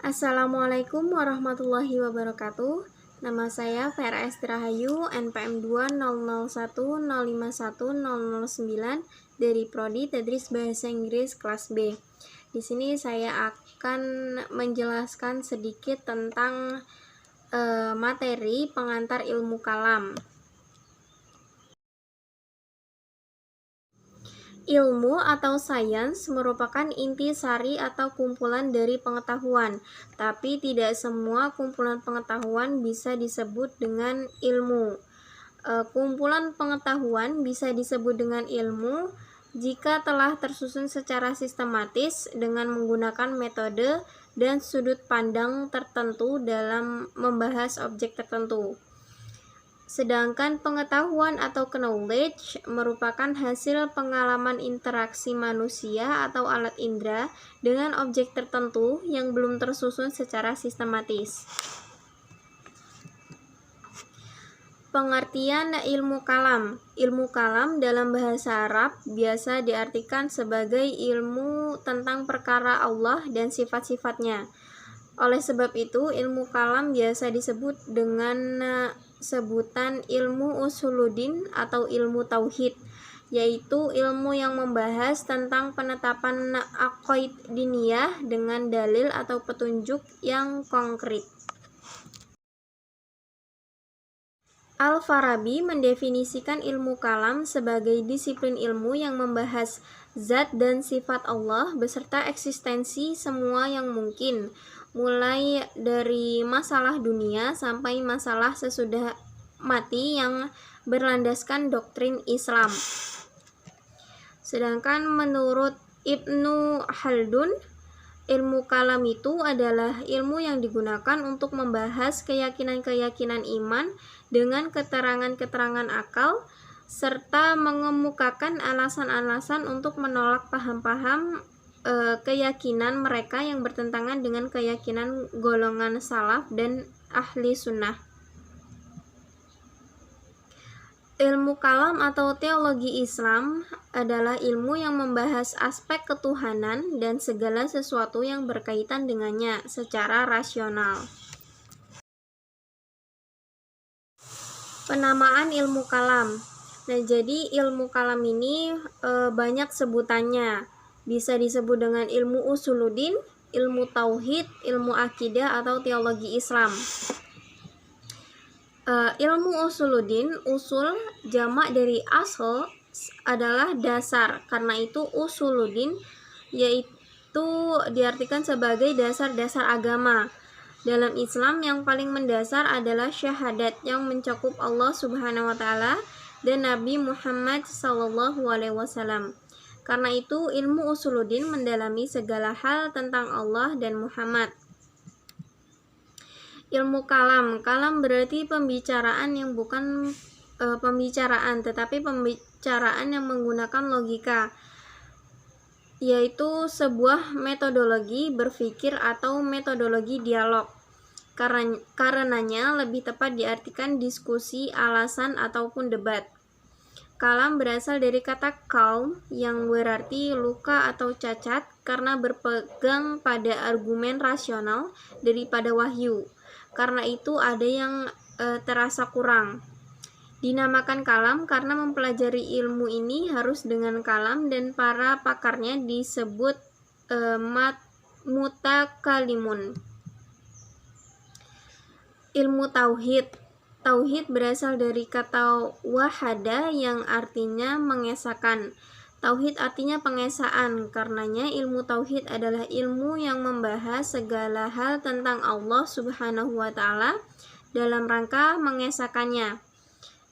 Assalamualaikum warahmatullahi wabarakatuh. Nama saya Vera Esti Rahayu, NPM 20010510009 dari Prodi Tadris Bahasa Inggris kelas B. Di sini saya akan menjelaskan sedikit tentang materi pengantar ilmu kalam. Ilmu atau sains merupakan inti sari atau kumpulan dari pengetahuan, tapi tidak semua kumpulan pengetahuan bisa disebut dengan ilmu. Kumpulan pengetahuan bisa disebut dengan ilmu jika telah tersusun secara sistematis dengan menggunakan metode dan sudut pandang tertentu dalam membahas objek tertentu. Sedangkan pengetahuan atau knowledge merupakan hasil pengalaman interaksi manusia atau alat indera dengan objek tertentu yang belum tersusun secara sistematis. Pengertian ilmu kalam. Ilmu kalam dalam bahasa Arab biasa diartikan sebagai ilmu tentang perkara Allah dan sifat-sifatnya. Oleh sebab itu, ilmu kalam biasa disebut dengan sebutan ilmu usuluddin atau ilmu tauhid, yaitu ilmu yang membahas tentang penetapan aqaid diniyah dengan dalil atau petunjuk yang konkret. Al-Farabi mendefinisikan ilmu kalam sebagai disiplin ilmu yang membahas zat dan sifat Allah beserta eksistensi semua yang mungkin, mulai dari masalah dunia sampai masalah sesudah mati yang berlandaskan doktrin Islam. Sedangkan menurut Ibnu Khaldun, ilmu kalam itu adalah ilmu yang digunakan untuk membahas keyakinan-keyakinan iman dengan keterangan-keterangan akal, serta mengemukakan alasan-alasan untuk menolak paham-paham keyakinan mereka yang bertentangan dengan keyakinan golongan salaf dan ahli sunnah. Ilmu kalam atau teologi Islam adalah ilmu yang membahas aspek ketuhanan dan segala sesuatu yang berkaitan dengannya secara rasional. Penamaan ilmu kalam. Nah, jadi ilmu kalam ini banyak sebutannya. Bisa disebut dengan ilmu usuluddin, ilmu tauhid, ilmu akidah, atau teologi Islam. Ilmu usuluddin, usul jamak dari asl adalah dasar. Karena itu usuluddin yaitu diartikan sebagai dasar-dasar agama. Dalam Islam yang paling mendasar adalah syahadat yang mencakup Allah Subhanahu wa taala dan Nabi Muhammad SAW. Karena itu ilmu usuluddin mendalami segala hal tentang Allah dan Muhammad. Ilmu kalam. Kalam berarti pembicaraan yang bukan pembicaraan, tetapi pembicaraan yang menggunakan logika, yaitu sebuah metodologi berpikir atau metodologi dialog. Karenanya lebih tepat diartikan diskusi, alasan, ataupun debat. Kalam berasal dari kata kalm yang berarti luka atau cacat karena berpegang pada argumen rasional daripada wahyu. Karena itu ada yang terasa kurang. Dinamakan kalam karena mempelajari ilmu ini harus dengan kalam dan para pakarnya disebut mutakalimun. Ilmu tauhid. Tauhid berasal dari kata wahada yang artinya mengesahkan. Tauhid artinya pengesaan, karenanya ilmu tauhid adalah ilmu yang membahas segala hal tentang Allah Subhanahu wa taala dalam rangka mengesahkannya.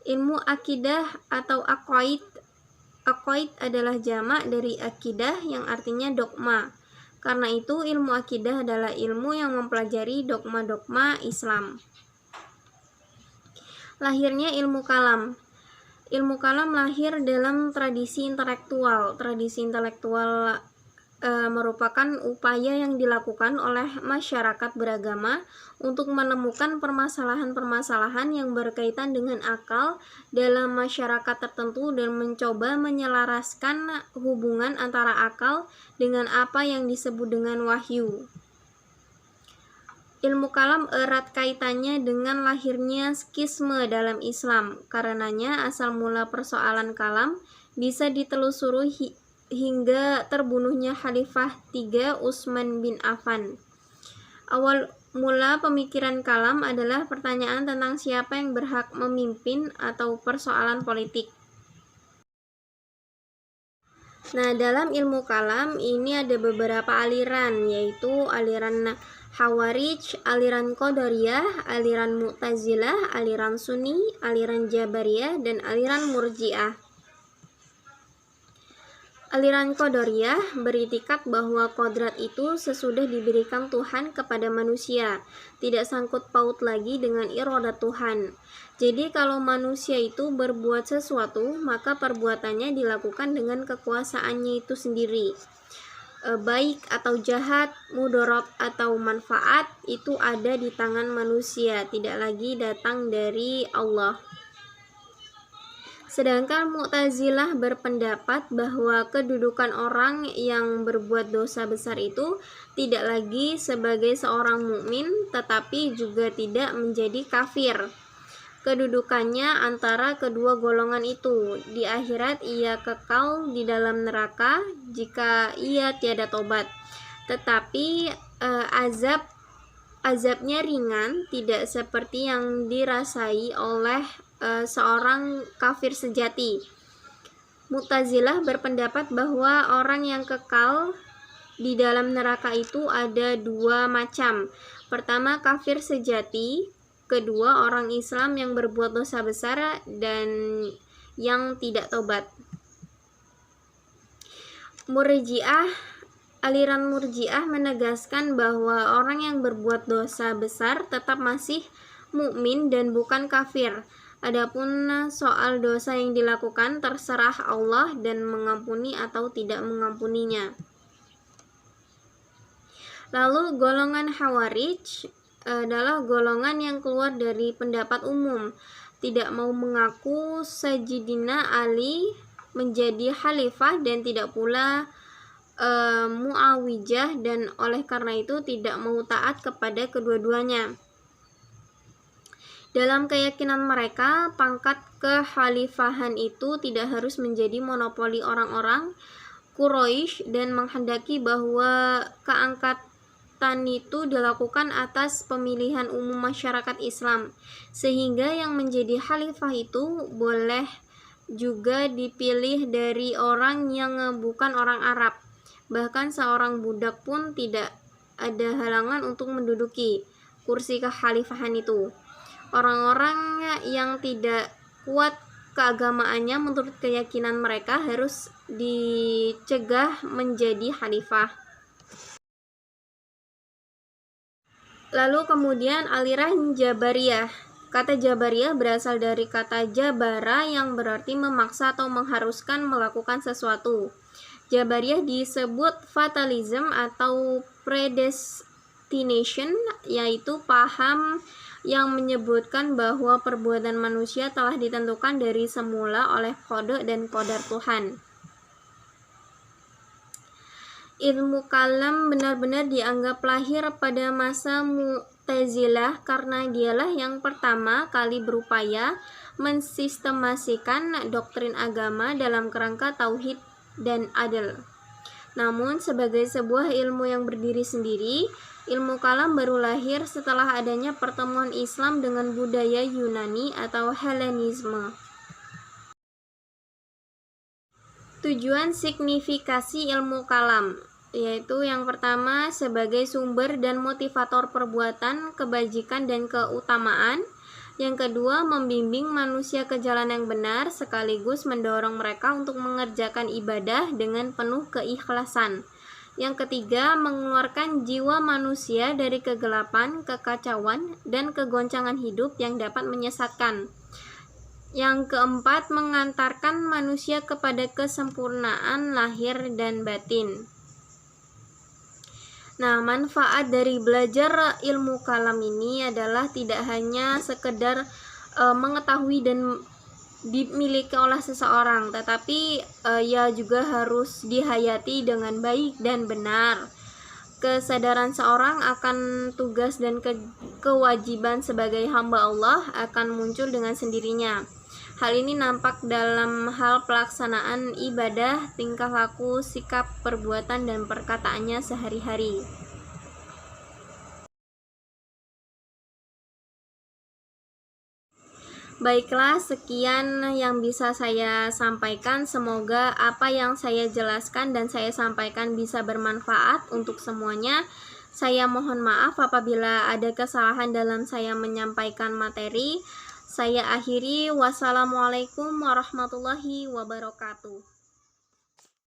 Ilmu akidah atau aqaid. Aqaid adalah jamak dari akidah yang artinya dogma. Karena itu ilmu akidah adalah ilmu yang mempelajari dogma-dogma Islam. Lahirnya ilmu kalam. Ilmu kalam lahir dalam tradisi intelektual. Tradisi intelektual merupakan upaya yang dilakukan oleh masyarakat beragama untuk menemukan permasalahan-permasalahan yang berkaitan dengan akal dalam masyarakat tertentu dan mencoba menyelaraskan hubungan antara akal dengan apa yang disebut dengan wahyu. Ilmu kalam erat kaitannya dengan lahirnya skisme dalam Islam. Karenanya asal mula persoalan kalam bisa ditelusuri hingga terbunuhnya Khalifah III Utsman bin Affan. Awal mula pemikiran kalam adalah pertanyaan tentang siapa yang berhak memimpin atau persoalan politik. Nah, dalam ilmu kalam ini ada beberapa aliran, yaitu aliran Khawarij, aliran Qadariyah, aliran Mu'tazilah, aliran Sunni, aliran Jabariyah, dan aliran Murji'ah. Aliran Qadariyah beritikat bahwa kodrat itu sesudah diberikan Tuhan kepada manusia, tidak sangkut paut lagi dengan iradah Tuhan. Jadi kalau manusia itu berbuat sesuatu, maka perbuatannya dilakukan dengan kekuasaannya itu sendiri. Baik atau jahat, mudarat atau manfaat itu ada di tangan manusia, tidak lagi datang dari Allah. Sedangkan Mu'tazilah berpendapat bahwa kedudukan orang yang berbuat dosa besar itu tidak lagi sebagai seorang mukmin, tetapi juga tidak menjadi kafir. Kedudukannya antara kedua golongan itu. Di akhirat ia kekal di dalam neraka jika ia tiada tobat. Tetapi azabnya ringan, tidak seperti yang dirasai oleh seorang kafir sejati. Mu'tazilah berpendapat bahwa orang yang kekal di dalam neraka itu ada dua macam. Pertama, kafir sejati. Kedua, orang Islam yang berbuat dosa besar dan yang tidak tobat. Aliran Murji'ah menegaskan bahwa orang yang berbuat dosa besar tetap masih mukmin dan bukan kafir. Adapun soal dosa yang dilakukan terserah Allah dan mengampuni atau tidak mengampuninya. Lalu golongan Khawarij adalah golongan yang keluar dari pendapat umum, tidak mau mengaku Sayyidina Ali menjadi khalifah dan tidak pula Muawiyah, dan oleh karena itu tidak mau taat kepada kedua-duanya. Dalam keyakinan mereka, pangkat kekhalifahan itu tidak harus menjadi monopoli orang-orang Quraisy dan menghendaki bahwa keangkatan itu dilakukan atas pemilihan umum masyarakat Islam, sehingga yang menjadi khalifah itu boleh juga dipilih dari orang yang bukan orang Arab. Bahkan seorang budak pun tidak ada halangan untuk menduduki kursi kekhalifahan itu. Orang-orang yang tidak kuat keagamaannya menurut keyakinan mereka harus dicegah menjadi khalifah. Lalu kemudian aliran Jabariyah. Kata Jabariyah berasal dari kata jabara yang berarti memaksa atau mengharuskan melakukan sesuatu. Jabariyah disebut fatalism atau predestination, yaitu paham yang menyebutkan bahwa perbuatan manusia telah ditentukan dari semula oleh qada dan qadar Tuhan. Ilmu kalam benar-benar dianggap lahir pada masa Mu'tazilah karena dialah yang pertama kali berupaya mensistemasikan doktrin agama dalam kerangka tauhid dan adil. Namun sebagai sebuah ilmu yang berdiri sendiri, ilmu kalam baru lahir setelah adanya pertemuan Islam dengan budaya Yunani atau Helenisme. Tujuan signifikasi ilmu kalam, yaitu yang pertama sebagai sumber dan motivator perbuatan, kebajikan dan keutamaan. Yang kedua, membimbing manusia ke jalan yang benar sekaligus mendorong mereka untuk mengerjakan ibadah dengan penuh keikhlasan. Yang ketiga, mengeluarkan jiwa manusia dari kegelapan, kekacauan, dan kegoncangan hidup yang dapat menyesatkan. Yang keempat, mengantarkan manusia kepada kesempurnaan lahir dan batin. Nah, manfaat dari belajar ilmu kalam ini adalah tidak hanya sekedar mengetahui dan dimiliki oleh seseorang, tetapi ia juga harus dihayati dengan baik dan benar. Kesadaran seorang akan tugas dan kewajiban sebagai hamba Allah akan muncul dengan sendirinya. Hal ini nampak dalam hal pelaksanaan ibadah, tingkah laku, sikap, perbuatan, dan perkataannya sehari-hari. Baiklah, sekian yang bisa saya sampaikan. Semoga apa yang saya jelaskan dan saya sampaikan bisa bermanfaat untuk semuanya. Saya mohon maaf apabila ada kesalahan dalam saya menyampaikan materi. Saya akhiri. Wassalamualaikum warahmatullahi wabarakatuh.